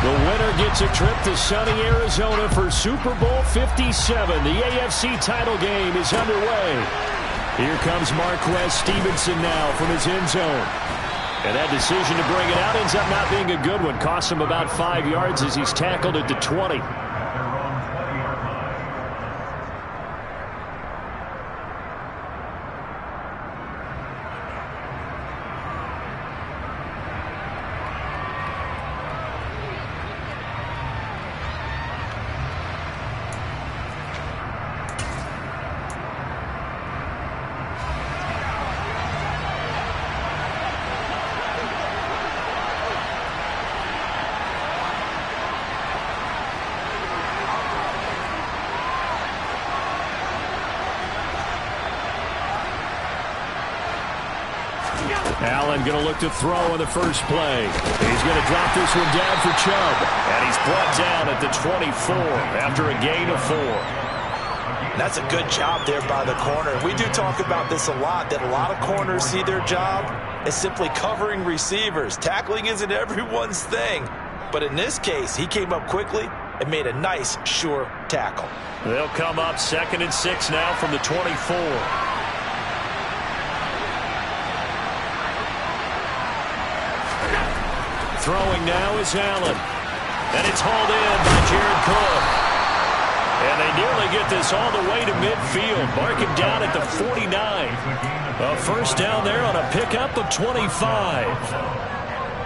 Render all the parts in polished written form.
The winner gets a trip to sunny Arizona for Super Bowl 57. The AFC title game is underway. Here comes Marquez Stevenson now from his end zone. And that decision to bring it out ends up not being a good one. Costs him about 5 yards as he's tackled at the 20. Allen going to look to throw on the first play. He's going to drop this one down for Chubb. And he's brought down at the 24 after a gain of 4. That's a good job there by the corner. We do talk about this a lot, that a lot of corners see their job as simply covering receivers. Tackling isn't everyone's thing. But in this case, he came up quickly and made a nice, sure tackle. They'll come up 2nd and 6 now from the 24. Throwing now is Allen. And it's hauled in by Jared Cook. And they nearly get this all the way to midfield. Mark him down at the 49. A first down there on a pickup of 25.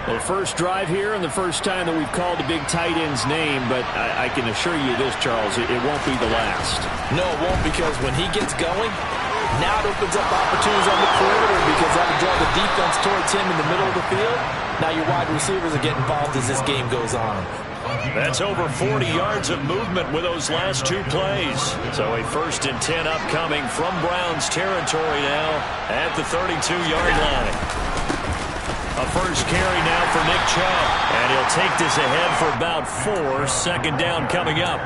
Well, first drive here and the first time that we've called the big tight end's name. But I can assure you this, Charles, it won't be the last. No, it won't, because when he gets going, now it opens up opportunities on the perimeter because that'll draw the defense towards him in the middle of the field. Now your wide receivers are getting involved as this game goes on. That's over 40 yards of movement with those last 2 plays. So a 1st and 10 upcoming from Browns territory now at the 32-yard line. A first carry now for Nick Chubb. And he'll take this ahead for about 4. 2nd down coming up.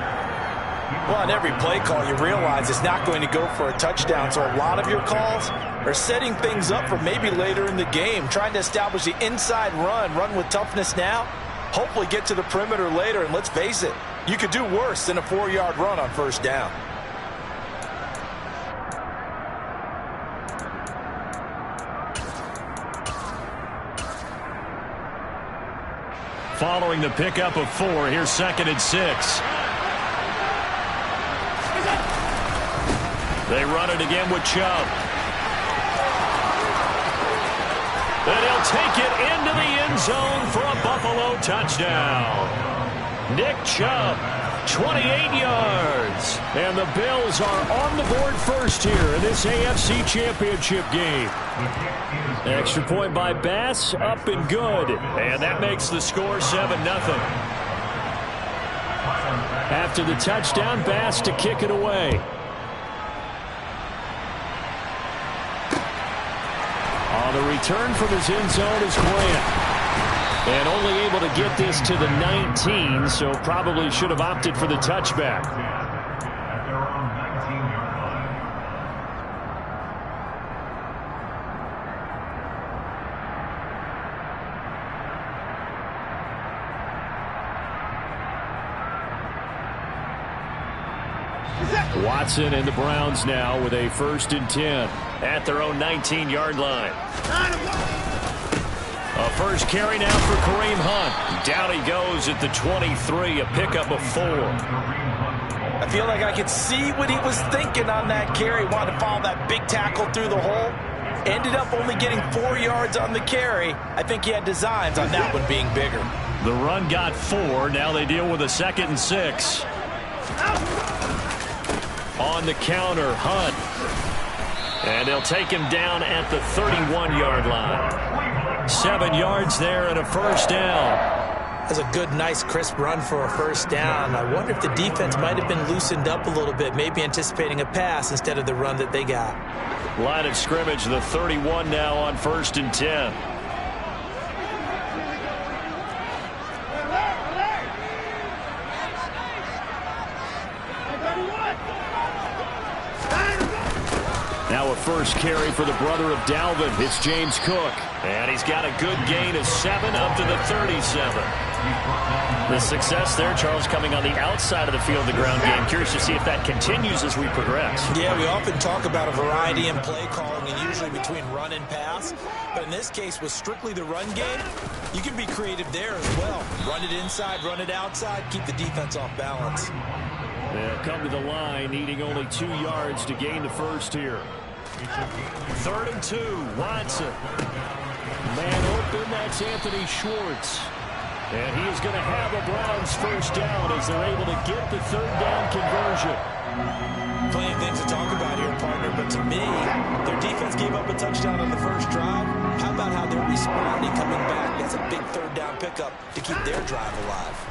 Well, on every play call, you realize it's not going to go for a touchdown. So a lot of your calls are setting things up for maybe later in the game, trying to establish the inside run with toughness now, hopefully get to the perimeter later. And let's face it, you could do worse than a 4-yard run on 1st down. Following the pickup of 4, here's 2nd and 6. They run it again with Chubb. And he'll take it into the end zone for a Buffalo touchdown. Nick Chubb, 28 yards. And the Bills are on the board first here in this AFC Championship game. Extra point by Bass, up and good. And that makes the score 7-0. After the touchdown, Bass to kick it away. On the return from his end zone is Grant. And only able to get this to the 19, so probably should have opted for the touchback. Watson and the Browns now with a 1st and 10 at their own 19-yard line. A first carry now for Kareem Hunt. Down he goes at the 23, a pickup of 4. I feel like I could see what he was thinking on that carry. Wanted to follow that big tackle through the hole. Ended up only getting 4 yards on the carry. I think he had designs on that one being bigger. The run got 4. Now they deal with a 2nd and 6. On the counter, Hunt. And they'll take him down at the 31-yard line. 7 yards there and a first down. That's a good, nice, crisp run for a first down. I wonder if the defense might have been loosened up a little bit, maybe anticipating a pass instead of the run that they got. Line of scrimmage, the 31 now on 1st and 10. Now Now a first carry for the brother of Dalvin. It's James Cook. And he's got a good gain of 7 up to the 37. The success there, Charles, coming on the outside of the field, the ground game. Curious to see if that continues as we progress. Yeah, we often talk about a variety in play calling and usually between run and pass. But in this case, with strictly the run game, you can be creative there as well. Run it inside, run it outside, keep the defense off balance. They'll come to the line, needing only 2 yards to gain the first here. 3rd and 2, Watson. Man open, that's Anthony Schwartz. And he is going to have a Browns first down as they're able to get the 3rd down conversion. Plenty of things to talk about here, partner, but to me, their defense gave up a touchdown on the first drive. How about how they're responding coming back? That's a big 3rd down pickup to keep their drive alive.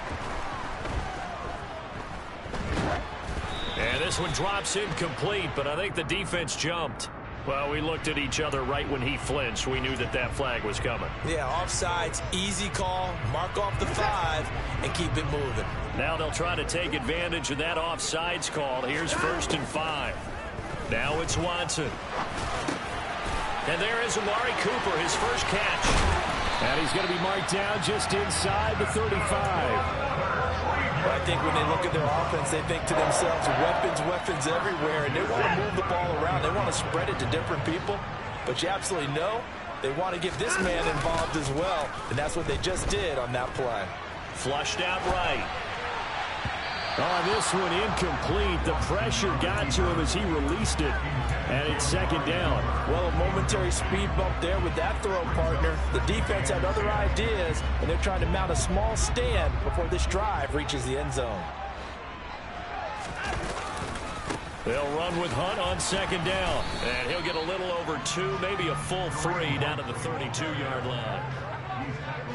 And this one drops incomplete, but I think the defense jumped. Well, we looked at each other right when he flinched. We knew that that flag was coming. Yeah, offsides, easy call, mark off the 5, and keep it moving. Now they'll try to take advantage of that offsides call. Here's 1st and 5. Now it's Watson. And there is Amari Cooper, his first catch. And he's going to be marked down just inside the 35. I think when they look at their offense, they think to themselves, weapons everywhere, and they want to move the ball around. They want to spread it to different people, but you absolutely know they want to get this man involved as well, and that's what they just did on that play. Flushed out right. On this one, incomplete. The pressure got to him as he released it, and it's 2nd down. Well, a momentary speed bump there with that throw, partner. The defense had other ideas, and they're trying to mount a small stand before this drive reaches the end zone. They'll run with Hunt on 2nd down, and he'll get a little over 2, maybe a full 3 down to the 32-yard line.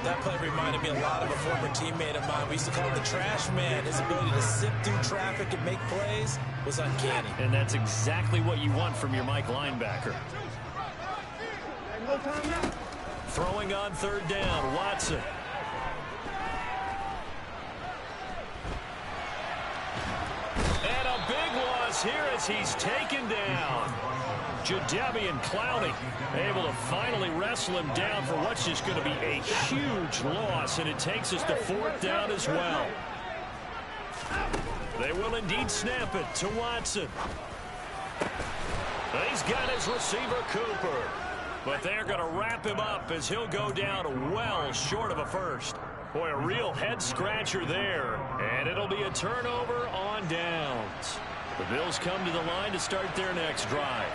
That play reminded me a lot of a former teammate of mine. We used to call him the trash man. His ability to sift through traffic and make plays was uncanny. And that's exactly what you want from your Mike linebacker. Throwing on 3rd down, Watson. And a big loss here as he's taken down. Jadeveon Clowney able to finally wrestle him down for what's just going to be a huge loss, and it takes us to 4th down as well. They will indeed snap it to Watson. He's got his receiver, Cooper, but they're going to wrap him up as he'll go down well short of a first. Boy, a real head-scratcher there, and it'll be a turnover on downs. The Bills come to the line to start their next drive.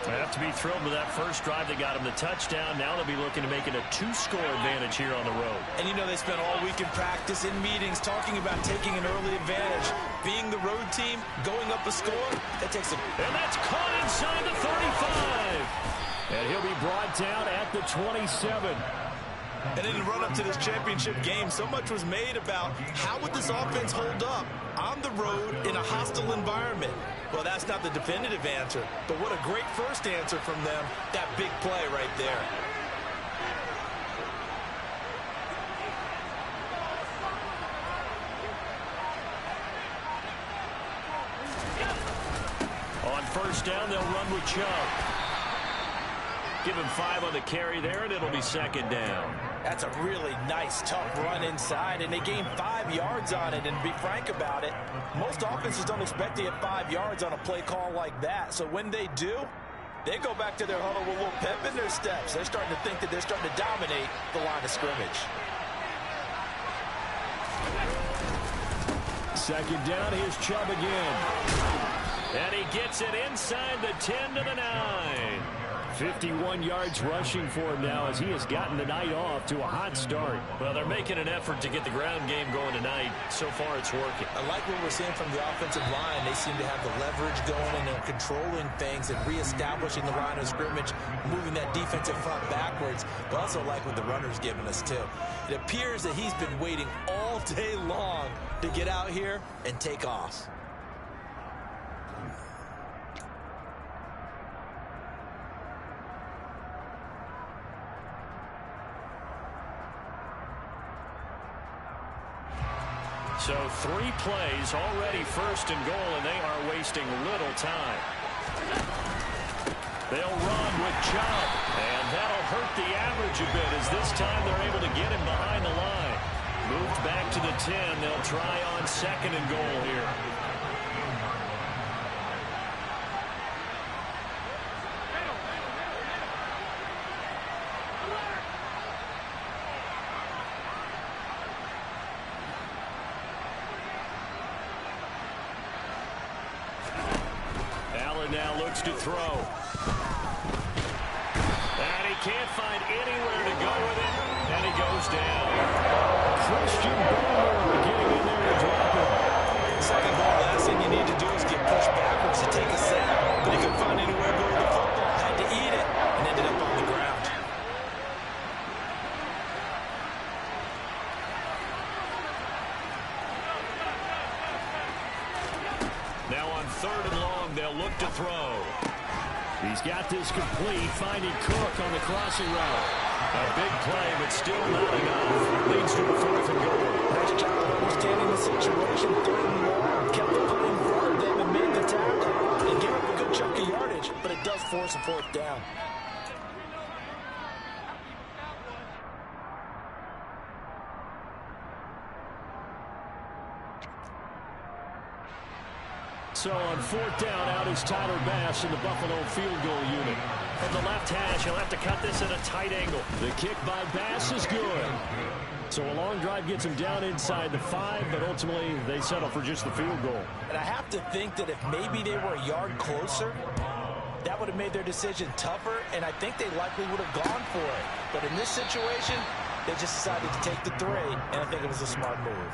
They have to be thrilled with that first drive. They got him the touchdown. Now they'll be looking to make it a 2-score advantage here on the road. And you know they spent all week in practice, in meetings, talking about taking an early advantage. Being the road team, going up a score, that takes a... And that's caught inside the 35. And he'll be brought down at the 27. And in the run-up to this championship game, so much was made about how would this offense hold up on the road in a hostile environment. Well, that's not the definitive answer, but what a great first answer from them. That big play right there. On 1st down, they'll run with Chubb. Give him 5 on the carry there, and it'll be 2nd down. That's a really nice, tough run inside, and they gained 5 yards on it. And to be frank about it, most offenses don't expect to get 5 yards on a play call like that. So when they do, they go back to their huddle with a little pep in their steps. They're starting to think that they're starting to dominate the line of scrimmage. 2nd down, here's Chubb again. And he gets it inside the 10 to the 9. 51 yards rushing for him now as he has gotten the night off to a hot start. Well, they're making an effort to get the ground game going tonight. So far, it's working. I like what we're seeing from the offensive line. They seem to have the leverage going, and they're controlling things and reestablishing the line of scrimmage, moving that defensive front backwards. But also like what the runner's giving us, too. It appears that he's been waiting all day long to get out here and take off. So 3 plays already 1st and goal, and they are wasting little time. They'll run with Chubb, and that'll hurt the average a bit as this time they're able to get him behind the line. Moved back to the 10. They'll try on 2nd and goal here. Allen now looks to throw. And he can't find anywhere to go with it. And he goes down. Christian Barmore getting in there to drop it. Second ball, last thing you need to do is get pushed backwards to take a sack. But he couldn't find anywhere to go with the football. Had to eat it and ended up on the ground. Now on 3rd and long, they'll look to throw. He's got this complete, finding Cook on the crossing route. A big play, but still not enough. Leads to a 4th and goal. Nice job of understanding the situation. 3rd and long, kept the play in front of them and made the tackle. They gave up a good chunk of yardage, but it does force a 4th down. So on 4th down, out is Tyler Bass in the Buffalo field goal unit. From the left hash, he'll have to cut this at a tight angle. The kick by Bass is good. So a long drive gets him down inside the 5, but ultimately they settle for just the field goal. And I have to think that if maybe they were a yard closer, that would have made their decision tougher, and I think they likely would have gone for it. But in this situation, they just decided to take the 3, and I think it was a smart move.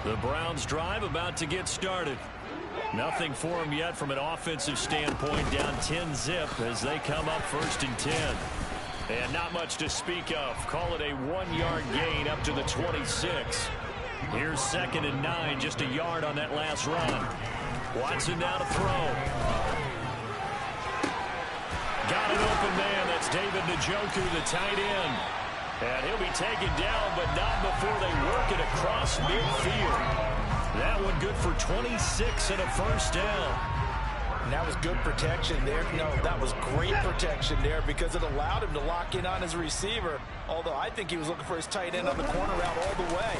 The Browns drive about to get started. Nothing for them yet from an offensive standpoint, down 10-zip as they come up 1st and 10. And not much to speak of. Call it a 1-yard gain up to the 26. Here's 2nd and 9, just a yard on that last run. Watson now to throw. Got an open man. That's David Njoku, the tight end. And he'll be taken down, but not before they work it across midfield. That one good for 26 and a 1st down. And that was good protection there. No, that was great protection there because it allowed him to lock in on his receiver. Although I think he was looking for his tight end on the corner route all the way.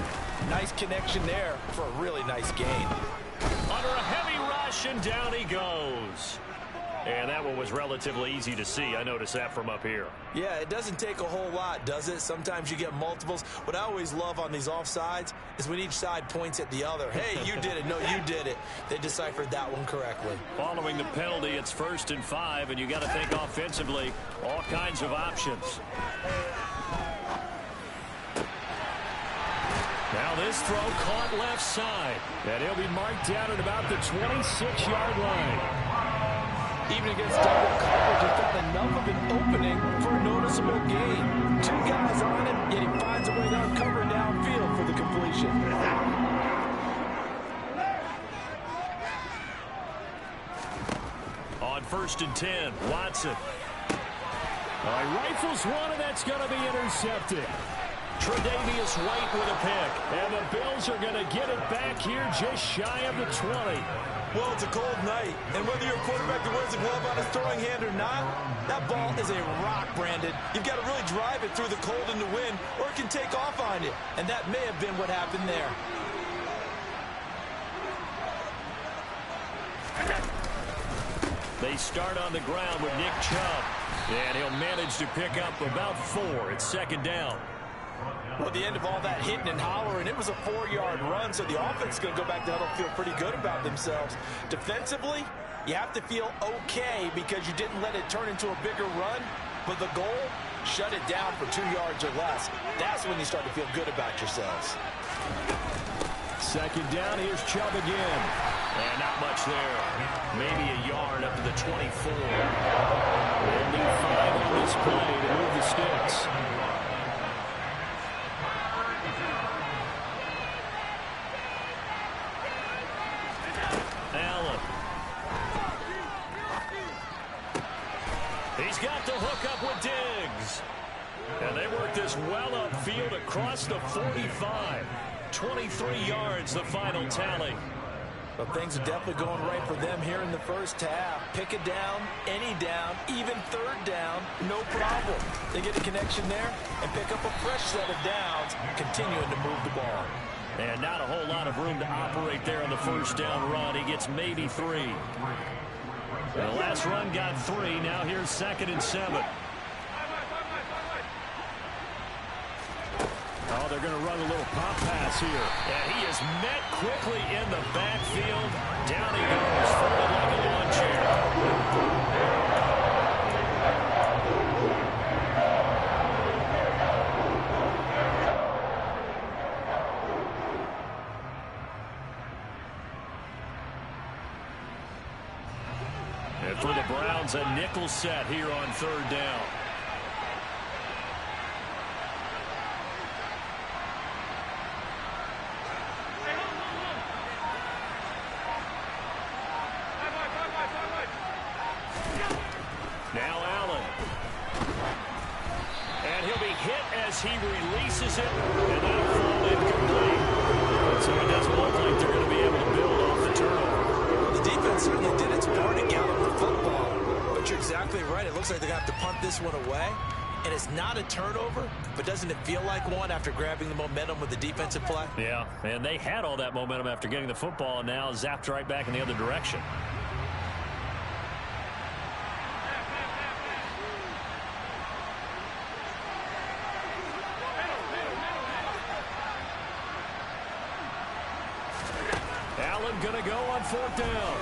Nice connection there for a really nice gain. Under a heavy rush, and down he goes. And that one was relatively easy to see. I noticed that from up here. Yeah, it doesn't take a whole lot, does it? Sometimes you get multiples. What I always love on these offsides is when each side points at the other. Hey, you did it. No, you did it. They deciphered that one correctly. Following the penalty, it's 1st and 5, and you got to think offensively, all kinds of options. Now this throw caught left side, and he'll be marked down at about the 26-yard line. Even against double coverage, he found enough of an opening for a noticeable gain. 2 guys on him, yet he finds a way to uncover downfield for the completion. On 1st and 10, Watson. Rifles one, and that's going to be intercepted. Tre'Davious White with a pick, and the Bills are going to get it back here just shy of the 20. Well, it's a cold night, and whether you're a quarterback that wears a glove on his throwing hand or not, that ball is a rock, Brandon. You've got to really drive it through the cold and the wind, or it can take off on you, and that may have been what happened there. They start on the ground with Nick Chubb, and he'll manage to pick up about 4. It's 2nd down. Well, at the end of all that hitting and hollering, it was a 4-yard run, so the offense is going to go back to huddle and feel pretty good about themselves. Defensively, you have to feel okay because you didn't let it turn into a bigger run, but the goal, shut it down for 2 yards or less. That's when you start to feel good about yourselves. 2nd down, here's Chubb again. And not much there. Maybe a yard up to the 24. They'll need 5 on this play to move the sticks. Allen. He's got the hook up with Diggs. And they work this well upfield across the 45. 23 yards, the final tally. Well, things are definitely going right for them here in the first half. Pick a down, any down, even third down, no problem. They get a connection there and pick up a fresh set of downs, continuing to move the ball. And not a whole lot of room to operate there on the first down run. He gets maybe 3. The last run got 3. Now here's 2nd and 7. Oh, they're going to run a little pop pass here. And he is met quickly in the backfield. Down he goes, folded like a lawn chair. And for the Browns, a nickel set here on 3rd down. Now Allen. And he'll be hit as he releases it, and that'll fall incomplete. So it doesn't look like they're going to be able to build off the turnover. The defense certainly did its part to gallop the football, but you're exactly right. It looks like they're going to have to punt this one away, and it's not a turnover, but doesn't it feel like one after grabbing the momentum with the defensive play? Yeah, and they had all that momentum after getting the football, and now zapped right back in the other direction. Going to go on 4th down.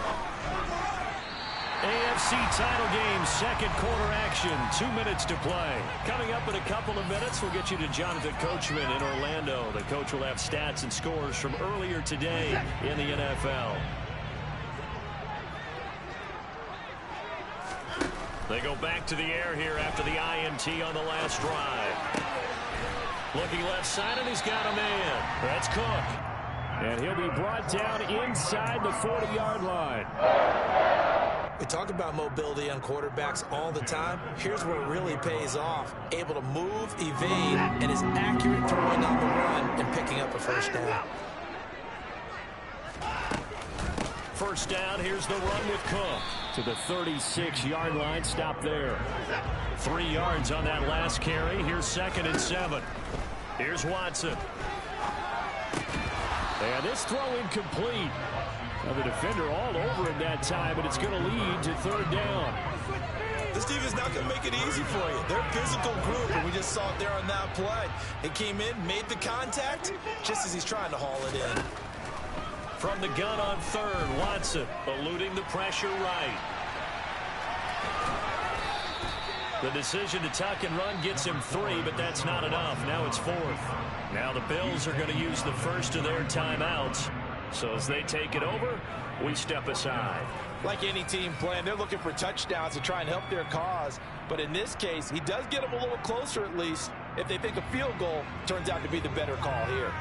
AFC title game, 2nd quarter action. 2 minutes to play. Coming up in a couple of minutes, we'll get you to Jonathan Coachman in Orlando. The coach will have stats and scores from earlier today in the NFL. They go back to the air here after the INT on the last drive. Looking left side, and he's got a man. That's Cook. And he'll be brought down inside the 40-yard line. We talk about mobility on quarterbacks all the time. Here's where it really pays off. Able to move, evade, and is accurate throwing on the run and picking up a first down. First down, here's the run with Cook. To the 36-yard line, stop there. 3 yards on that last carry. Here's 2nd and 7. Here's Watson. And this throw incomplete. Now the defender all over him that time, but it's going to lead to 3rd down. This team is not going to make it easy for you. They're a physical group, and we just saw it there on that play. It came in, made the contact, just as he's trying to haul it in. From the gun on 3rd, Watson eluding the pressure right. The decision to tuck and run gets him 3, but that's not enough. Now it's 4th. Now the Bills are going to use the first of their timeouts. So as they take it over, we step aside. Like any team playing, they're looking for touchdowns to try and help their cause. But in this case, he does get them a little closer at least. If they think a field goal turns out to be the better call here.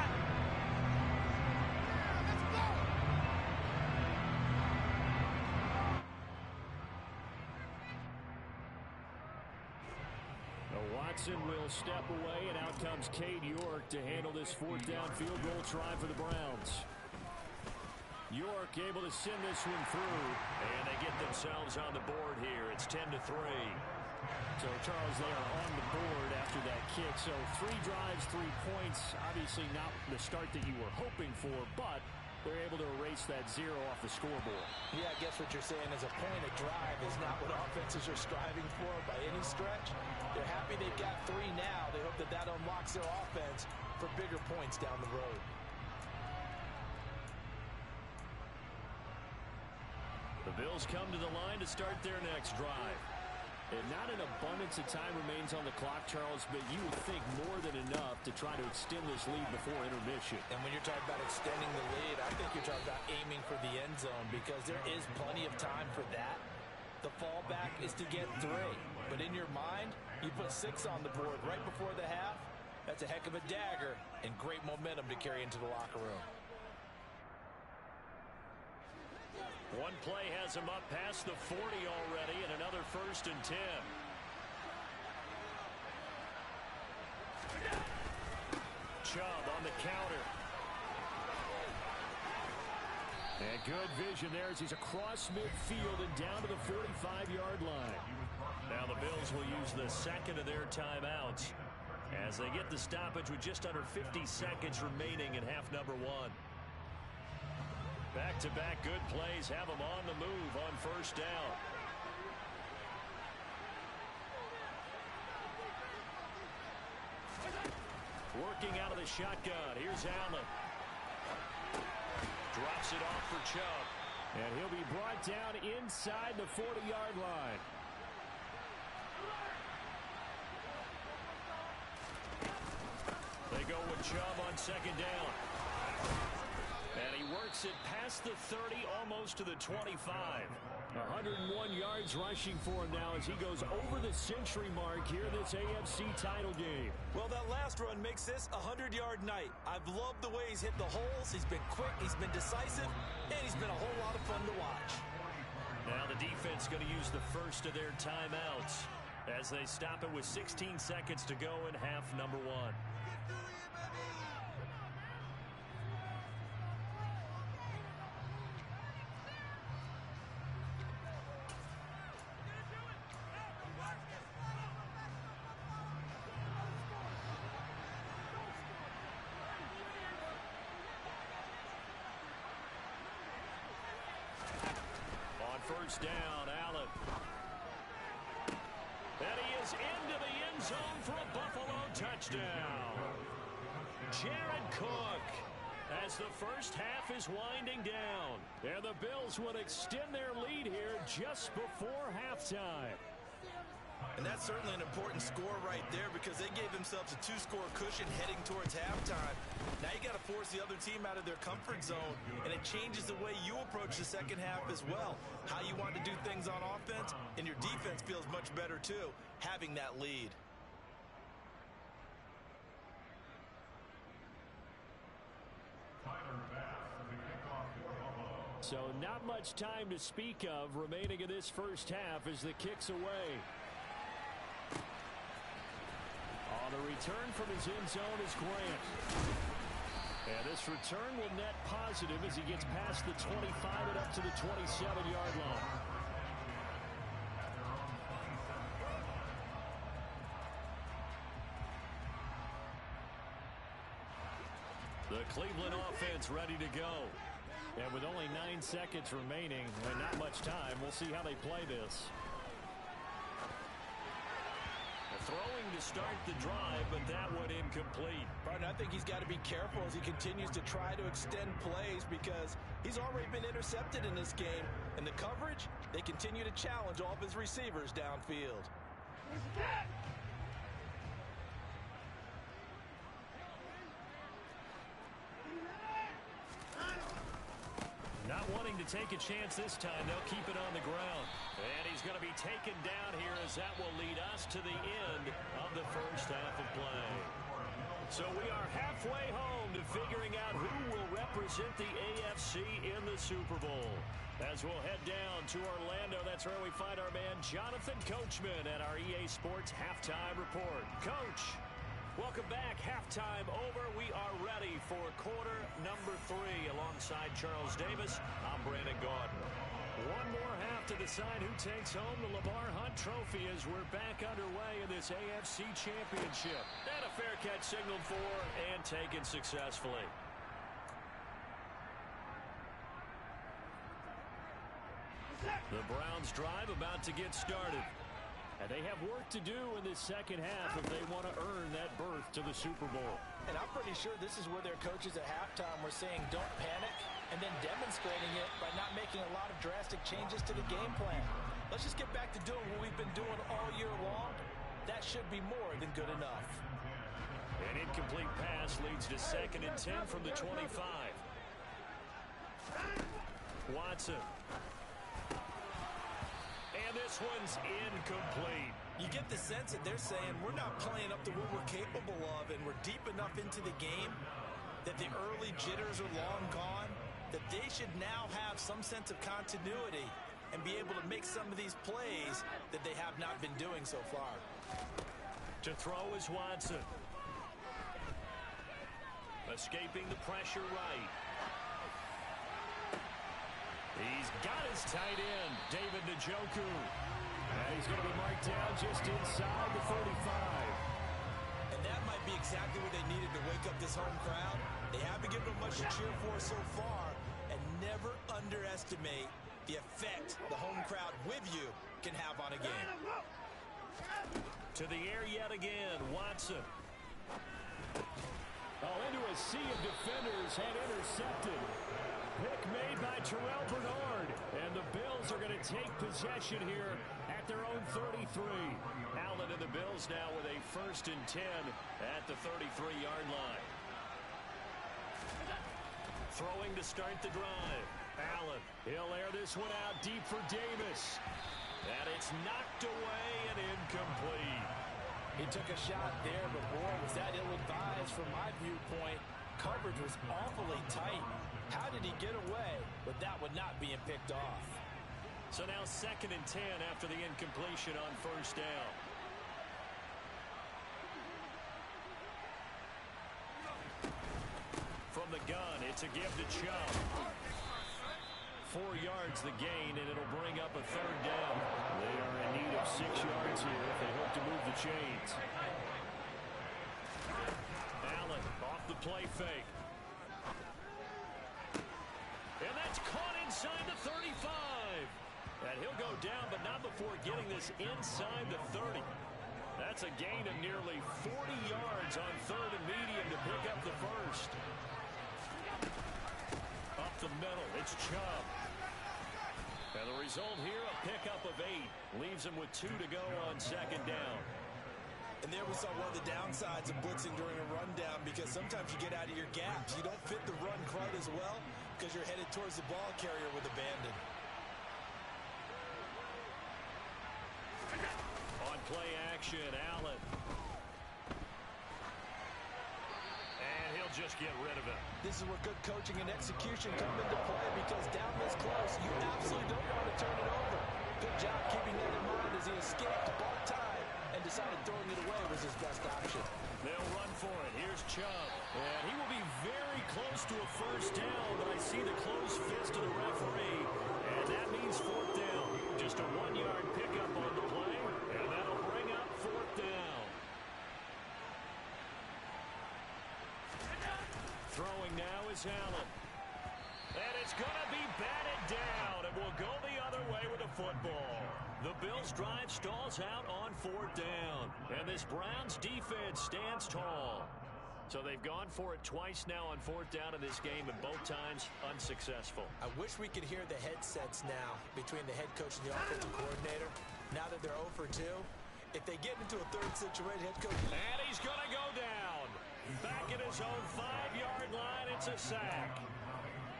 Watson will step away, and out comes Cade York to handle this 4th down field goal try for the Browns. York able to send this one through, and they get themselves on the board here. It's 10-3. So, Charles, they are on the board after that kick. So, 3 drives, 3 points. Obviously not the start that you were hoping for, but they're able to erase that 0 off the scoreboard. Yeah, I guess what you're saying is a point of drive is not what offenses are striving for by any stretch. They're happy they've got 3 now. They hope that that unlocks their offense for bigger points down the road. The Bills come to the line to start their next drive. And not an abundance of time remains on the clock, Charles, but you would think more than enough to try to extend this lead before intermission. And when you're talking about extending the lead, I think you're talking about aiming for the end zone because there is plenty of time for that. The fallback is to get 3. But in your mind, you put 6 on the board right before the half. That's a heck of a dagger and great momentum to carry into the locker room. One play has him up past the 40 already, and another 1st and 10. Chubb on the counter. And good vision there as he's across midfield and down to the 45-yard line. Now the Bills will use the second of their timeouts as they get the stoppage with just under 50 seconds remaining in half number one. Back-to-back good plays have them on the move on first down. Working out of the shotgun. Here's Allen. Drops it off for Chubb. And he'll be brought down inside the 40-yard line. They go with Chubb on second down. And he works it past the 30, almost to the 25. 101 yards rushing for him now as he goes over the century mark here in this AFC title game. Well, that last run makes this a 100-yard night. I've loved the way he's hit the holes. He's been quick, he's been decisive, and he's been a whole lot of fun to watch. Now the defense going to use the first of their timeouts as they stop it with 16 seconds to go in half number one. First down, Allen. And he is into the end zone for a Buffalo touchdown. Jared Cook as the first half is winding down. And the Bills would extend their lead here just before halftime. And that's certainly an important score right there because they gave themselves a two-score cushion heading towards halftime. Now you got to force the other team out of their comfort zone, and it changes the way you approach the second half as well. How you want to do things on offense, and your defense feels much better too, having that lead. So not much time to speak of remaining in this first half as the kick's away. On the return from his end zone is Grant. And this return will net positive as he gets past the 25 and up to the 27-yard line. The Cleveland offense ready to go. And with only 9 seconds remaining and not much time, we'll see how they play this. Throwing to start the drive, but that one incomplete. Partner, I think he's got to be careful as he continues to try to extend plays because he's already been intercepted in this game. And the coverage, they continue to challenge all of his receivers downfield. Not wanting to take a chance this time, they'll keep it on the ground. And he's going to be taken down here as that will lead us to the end of the first half of play. So we are halfway home to figuring out who will represent the AFC in the Super Bowl. As we'll head down to Orlando, that's where we find our man Jonathan Coachman at our EA Sports Halftime Report. Coach, welcome back. Halftime over. We are ready for quarter number 3 alongside Charles Davis. I'm Brandon Gaudin. One more half to decide who takes home the Lamar Hunt Trophy as we're back underway in this AFC Championship. And a fair catch signaled for and taken successfully. The Browns drive about to get started. And they have work to do in this second half if they want to earn that berth to the Super Bowl. And I'm pretty sure this is where their coaches at halftime were saying don't panic and then demonstrating it by not making a lot of drastic changes to the game plan. Let's just get back to doing what we've been doing all year long. That should be more than good enough. An incomplete pass leads to 2nd and 10 from the 25. Watson. And this one's incomplete. You get the sense that they're saying we're not playing up to what we're capable of, and we're deep enough into the game that the early jitters are long gone, that they should now have some sense of continuity and be able to make some of these plays that they have not been doing so far. To throw is Watson. Escaping the pressure right. He's got his tight end, David Njoku. And he's going to be marked down just inside the 35. And that might be exactly what they needed to wake up this home crowd. They haven't given them much to cheer for so far. And never underestimate the effect the home crowd with you can have on a game. To the air yet again, Watson. Into a sea of defenders and intercepted. Pick made by Terrell Bernard. And the Bills are going to take possession here at their own 33. Allen and the Bills now with a 1st and 10 at the 33-yard line. Throwing to start the drive. Allen, he'll air this one out deep for Davis. And it's knocked away and incomplete. He took a shot there, but boy, was that ill-advised from my viewpoint. Coverage was awfully tight. How did he get away with that one not being picked off? So now 2nd and 10 after the incompletion on 1st down. From the gun, it's a give to Chubb. 4 yards the gain, and it'll bring up a 3rd down. They are in need of 6 yards here if they hope to move the chains. Allen off the play fake. And that's caught inside the 35. And he'll go down, but not before getting this inside the 30. That's a gain of nearly 40 yards on 3rd and medium to pick up the 1st. Up the middle, it's Chubb. And the result here, a pickup of 8. Leaves him with 2 to go on 2nd down. And there we saw one of the downsides of blitzing during a rundown, because sometimes you get out of your gaps. You don't fit the run quite as well because you're headed towards the ball carrier with abandon. On play action, Allen. And he'll just get rid of it. This is where good coaching and execution come into play, because down this close, you absolutely don't want to turn it over. Good job keeping that in mind as he escaped, bought time, and decided throwing it away was his best option. They'll run for it. Here's Chubb. And he will be very close to a 1st down, but I see the closed fist of the referee. And that means 4th down. Just a 1-yard pickup on the play, and that'll bring up 4th down. Throwing now is Allen. And it's going to be batted down, and we'll go the other way with the football. The Bills' drive stalls out on 4th down, and this Browns defense stands tall. So they've gone for it twice now on 4th down in this game, and both times unsuccessful. I wish we could hear the headsets now between the head coach and the offensive coordinator. Now that they're 0 for 2, if they get into a 3rd situation, head coach... And he's going to go down. Back at his own 5-yard line, it's a sack.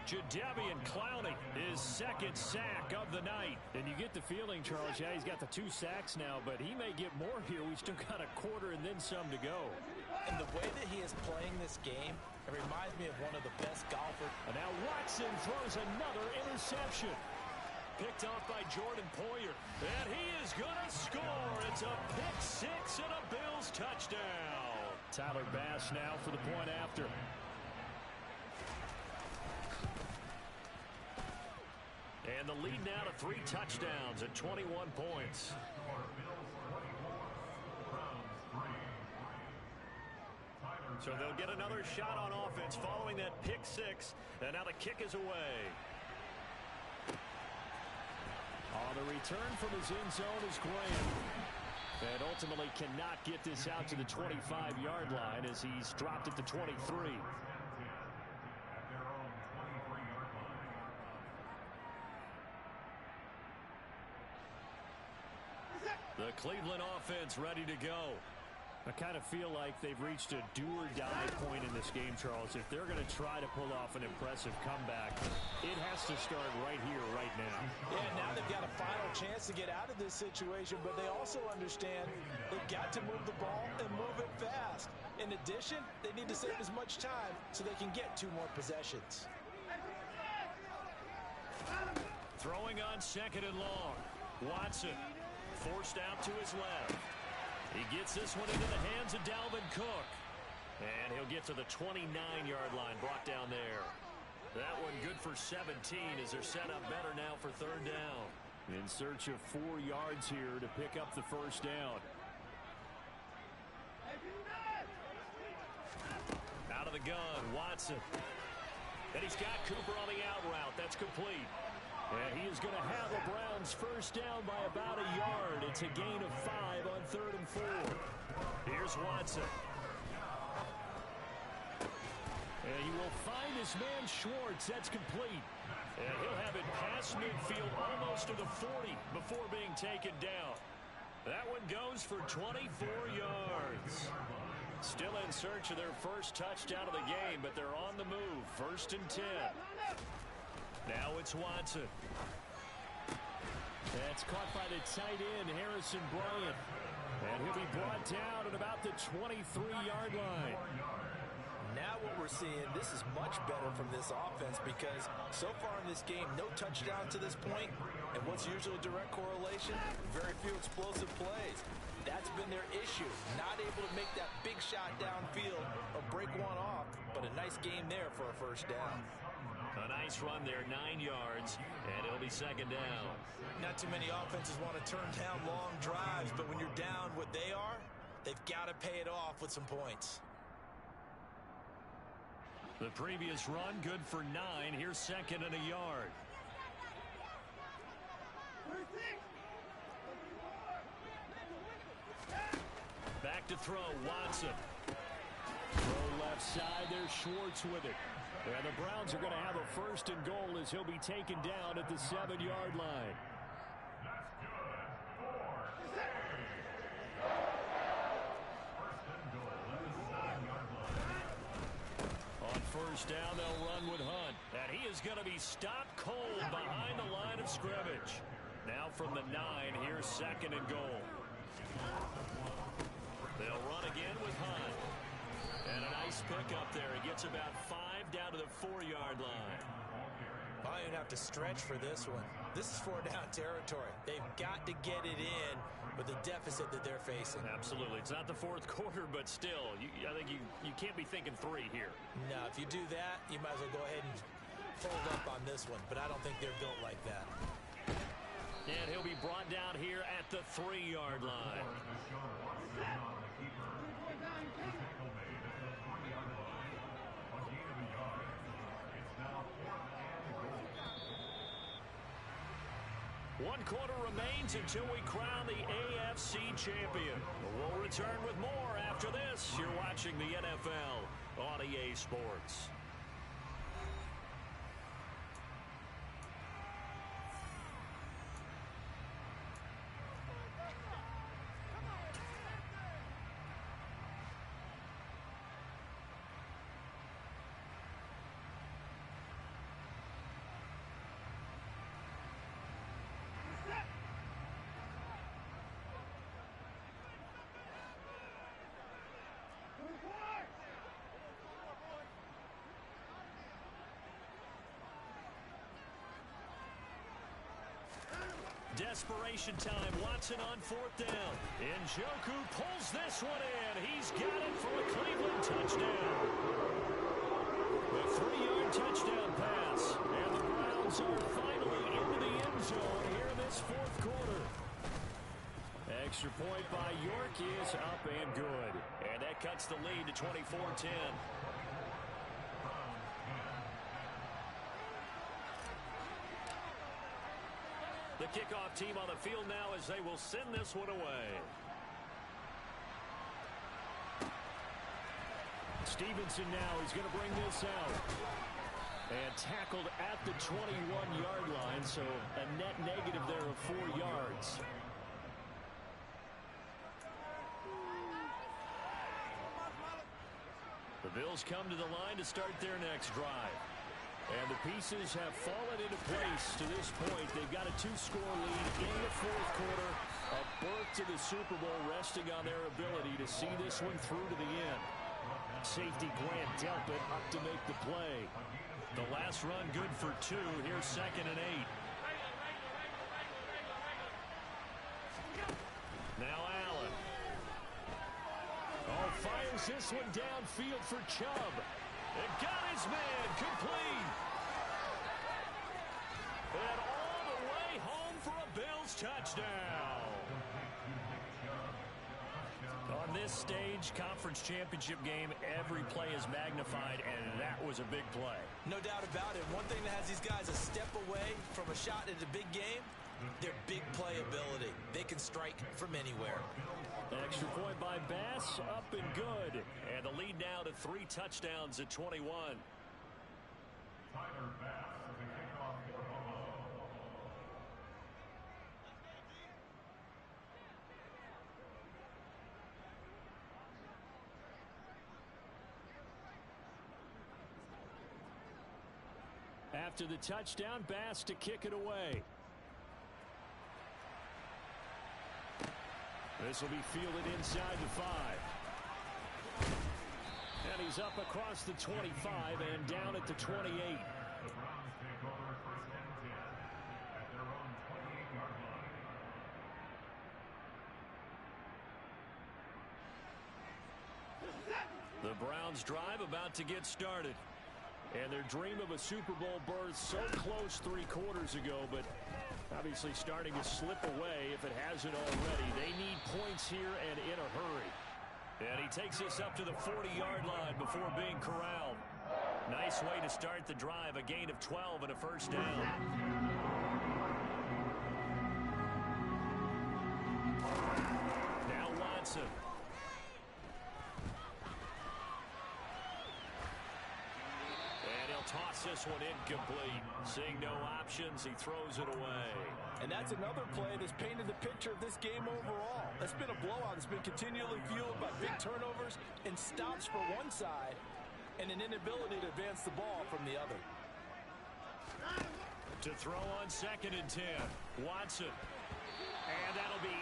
Jadeveon Clowney, his 2nd sack of the night. And you get the feeling, Charles, yeah, he's got the 2 sacks now, but he may get more here. We've still got a quarter and then some to go. And the way that he is playing this game, it reminds me of one of the best golfers. And now Watson throws another interception. Picked off by Jordan Poyer. And he is going to score. It's a pick 6 and a Bills touchdown. Tyler Bass now for the point after. And the lead now to 3 touchdowns at 21 points. So they'll get another shot on offense following that pick 6. And now the kick is away. On the return from his end zone is Graham. And ultimately cannot get this out to the 25-yard line as he's dropped at the 23. The Cleveland offense ready to go. I kind of feel like they've reached a do-or-die point in this game, Charles. If they're going to try to pull off an impressive comeback, it has to start right here, right now. Yeah, now they've got a final chance to get out of this situation, but they also understand they've got to move the ball and move it fast. In addition, they need to save as much time so they can get 2 more possessions. Throwing on 2nd and long. Watson forced out to his left. He gets this one into the hands of Dalvin Cook. And he'll get to the 29-yard line, brought down there. That one good for 17 as they're set up better now for third down. In search of 4 yards here to pick up the first down. Out of the gun, Watson. And he's got Cooper on the out route. That's complete. And he is going to have the Browns first down by about a yard. It's a gain of 5 on 3rd and 4. Here's Watson. And you will find his man Schwartz. That's complete. And he'll have it past midfield almost to the 40 before being taken down. That one goes for 24 yards. Still in search of their first touchdown of the game, but they're on the move. 1st and 10. Now it's Watson. That's caught by the tight end, Harrison Bryant. And he'll be brought down at about the 23-yard line. Now what we're seeing, this is much better from this offense because so far in this game, no touchdown to this point. And what's usually a direct correlation? Very few explosive plays. That's been their issue. Not able to make that big shot downfield or break one off, but a nice game there for a first down. A nice run there, 9 yards, and it'll be 2nd down. Not too many offenses want to turn down long drives, but when you're down what they are, they've got to pay it off with some points. The previous run, good for 9. Here's 2nd and a yard. Back to throw, Watson. Throw left side, there's Schwartz with it. And the Browns are going to have a 1st and goal as he'll be taken down at the 7-yard line. That's good. 1st and goal at the 7-yard line. On 1st down, they'll run with Hunt. And he is going to be stopped cold behind the line of scrimmage. Now from the 9, here's 2nd and goal. They'll run again with Hunt. And a nice pick up there. He gets about 5 down to the 4-yard line. I don't have to stretch for this one. This is 4-down territory. They've got to get it in with the deficit that they're facing. Absolutely. It's not the 4th quarter, but still, I think you can't be thinking 3 here. No, if you do that, you might as well go ahead and fold up on this one. But I don't think they're built like that. And he'll be brought down here at the 3-yard line. One quarter remains until we crown the AFC champion. We'll return with more after this. You're watching the NFL on EA Sports. Desperation time. Watson on 4th down. Njoku pulls this one in. He's got it for a Cleveland touchdown. A 3-yard touchdown pass. And the Browns are finally into the end zone here in this 4th quarter. Extra point by York is up and good. And that cuts the lead to 24-10. The kickoff team on the field now as they will send this one away. Stevenson now is going to bring this out. And tackled at the 21-yard line, so a net negative there of 4 yards. The Bills come to the line to start their next drive. And the pieces have fallen into place to this point. They've got a 2-score lead in the 4th quarter. A berth to the Super Bowl resting on their ability to see this one through to the end. Safety Grant Delpit up to make the play. The last run good for 2. Here's 2nd and 8. Now Allen. All fires this one downfield for Chubb. And got his man complete. And all the way home for a Bills touchdown. On this stage, conference championship game, every play is magnified, and that was a big play. No doubt about it. One thing that has these guys a step away from a shot at a big game, their big play ability. They can strike from anywhere. Extra point by Bass, up and good. And the lead now to 3 touchdowns at 21. Tyler Bass with the kickoff for Buffalo. After the touchdown, Bass to kick it away. This will be fielded inside the 5. And he's up across the 25 and down at the 28. The Browns take over first and 10 at their own 28-yard line. The Browns drive about to get started. And their dream of a Super Bowl berth so close 3 quarters ago, but obviously starting to slip away if it hasn't already. They need points here and in a hurry. And he takes us up to the 40-yard line before being corralled. Nice way to start the drive, a gain of 12 and a first down. Now Watson. Toss this one incomplete. Seeing no options, he throws it away. And that's another play that's painted the picture of this game overall. It's been a blowout. It's been continually fueled by big turnovers and stops for one side and an inability to advance the ball from the other. To throw on 2nd and 10. Watson. And that'll be